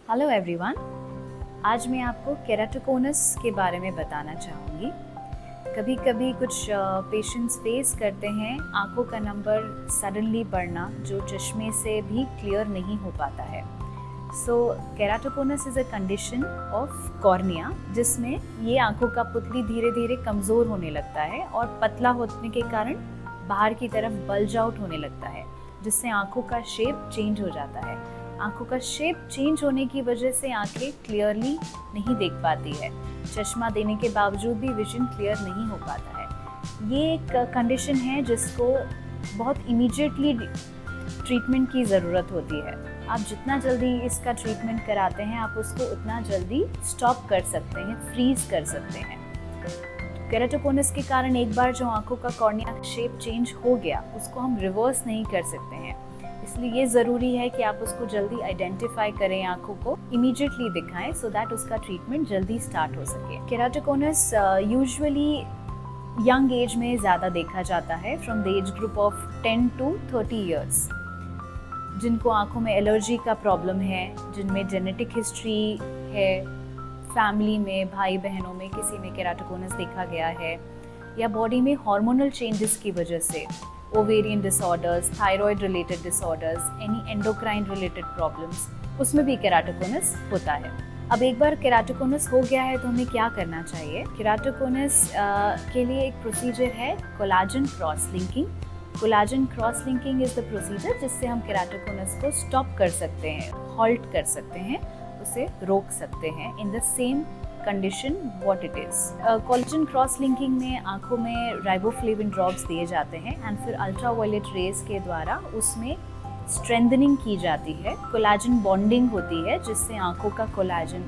Hello everyone. आज मैं आपको केराटोकोनस के बारे में बताना चाहूँगी। कभी कभी कुछ पेशेंट्स फेस करते हैं आँखों का नंबर सडनली बढ़ना जो चश्मे से भी क्लियर नहीं हो पाता है। So keratoconus is a condition of cornea जिसमें ये आँखों का पुतली धीरे धीरे कमज़ोर होने लगता है और पतला होने के कारण बाहर की तरफ बल्ज आउट होने लगता है, जिससे आँखों का शेप चेंज हो जाता है। आँखों का शेप चेंज होने की वजह से आँखें क्लियरली नहीं देख पाती है। चश्मा देने के बावजूद भी विजन क्लियर नहीं हो पाता है। ये एक कंडीशन है जिसको बहुत इमीडिएटली ट्रीटमेंट की ज़रूरत होती है। आप जितना जल्दी इसका ट्रीटमेंट कराते हैं आप उसको उतना जल्दी स्टॉप कर सकते हैं, फ्रीज कर सकते हैं। केराटोकोनस के कारण एक बार जो आँखों का कॉर्निया शेप चेंज हो गया उसको हम रिवर्स नहीं कर सकते हैं, इसलिए ये ज़रूरी है कि आप उसको जल्दी आइडेंटिफाई करें, आँखों को इमीडिएटली दिखाएं सो दैट उसका ट्रीटमेंट जल्दी स्टार्ट हो सके। केराटोकोनस यूजुअली यंग एज में ज़्यादा देखा जाता है, from the age group of 10 to 30 years. जिनको आँखों में एलर्जी का प्रॉब्लम है, जिनमें जेनेटिक हिस्ट्री है, फैमिली में भाई बहनों में किसी में केराटोकोनस देखा गया है, या बॉडी में हार्मोनल चेंजेस की वजह से ovarian disorders, thyroid related disorders, any endocrine related problems, उसमें भी केराटोकोनस होता है। अब एक बार केराटोकोनस हो गया है तो हमें क्या करना चाहिए? केराटोकोनस के लिए एक प्रोसीजर है collagen cross linking. Collagen cross linking is the procedure जिससे हम केराटोकोनस को स्टॉप कर सकते हैं, हॉल्ट कर सकते हैं, उसे रोक सकते हैं in the same condition what it is. Collagen cross linking में आंखों में राइबोफ्लेविन ड्रॉप्स दिए जाते हैं एंड फिर अल्ट्रावायलेट रेज के द्वारा उसमें स्ट्रेंथनिंग की जाती है। कोलाजन बॉन्डिंग होती है जिससे आंखों का कोलाजन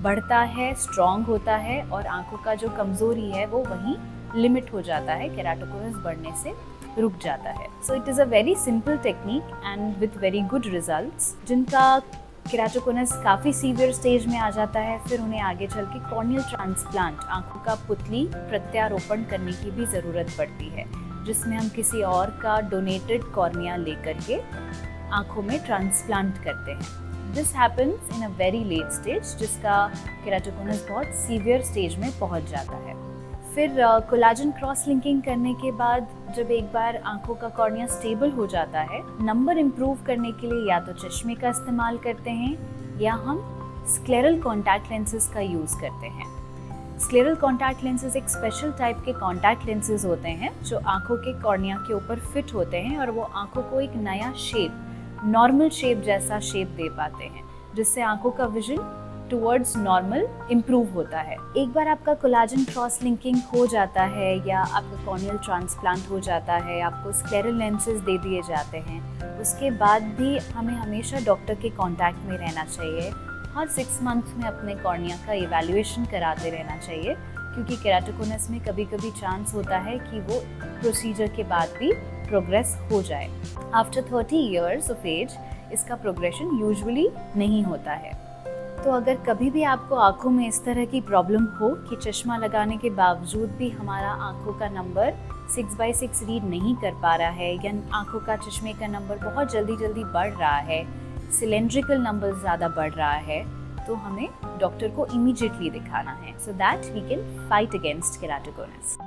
बढ़ता है, स्ट्रॉन्ग होता है और आंखों का जो कमजोरी है वो वहीं लिमिट हो जाता है, केराटोकोनस बढ़ने से रुक जाता है। So it is a very simple technique and with very good results. जिनका केराटोकोनस काफ़ी सीवियर स्टेज में आ जाता है फिर उन्हें आगे चल के कॉर्नियल ट्रांसप्लांट, आंखों का पुतली प्रत्यारोपण करने की भी ज़रूरत पड़ती है, जिसमें हम किसी और का डोनेटेड कॉर्निया लेकर के आंखों में ट्रांसप्लांट करते हैं। This happens in a very late stage, जिसका केराटोकोनस बहुत सीवियर स्टेज में पहुंच जाता है। फिर कोलाजन क्रॉस लिंकिंग करने के बाद जब एक बार आंखों का कॉर्निया स्टेबल हो जाता है, नंबर इम्प्रूव करने के लिए या तो चश्मे का इस्तेमाल करते हैं या हम स्क्लेरल कॉन्टैक्ट लेंसेज का यूज़ करते हैं। स्क्लेरल कॉन्टैक्ट लेंसेज एक स्पेशल टाइप के कॉन्टैक्ट लेंसेज होते हैं जो आंखों के कॉर्निया के ऊपर फिट होते हैं और वो आंखों को एक नया शेप, नॉर्मल शेप जैसा शेप दे पाते हैं, जिससे आंखों का विजन टुवर्ड्स नॉर्मल इम्प्रूव होता है। एक बार आपका कोलाजन क्रॉस लिंकिंग हो जाता है या आपका कॉर्नियल ट्रांसप्लांट हो जाता है, आपको स्क्लेरल लेंसेज दे दिए जाते हैं, उसके बाद भी हमें हमेशा डॉक्टर के कांटेक्ट में रहना चाहिए। हर 6 मंथ में अपने कॉर्निया का इवैल्यूएशन कराते रहना चाहिए, क्योंकि केराटोकोनस में कभी कभी चांस होता है कि वो प्रोसीजर के बाद भी प्रोग्रेस हो जाए। आफ्टर 30 ईयर्स ऑफ एज इसका प्रोग्रेशन यूजुअली नहीं होता है। तो अगर कभी भी आपको आंखों में इस तरह की प्रॉब्लम हो कि चश्मा लगाने के बावजूद भी हमारा आंखों का नंबर 6/6 रीड नहीं कर पा रहा है, या आंखों का चश्मे का नंबर बहुत जल्दी जल्दी बढ़ रहा है, सिलेंड्रिकल नंबर ज़्यादा बढ़ रहा है, तो हमें डॉक्टर को इमीडिएटली दिखाना है so that we can fight against keratoconus.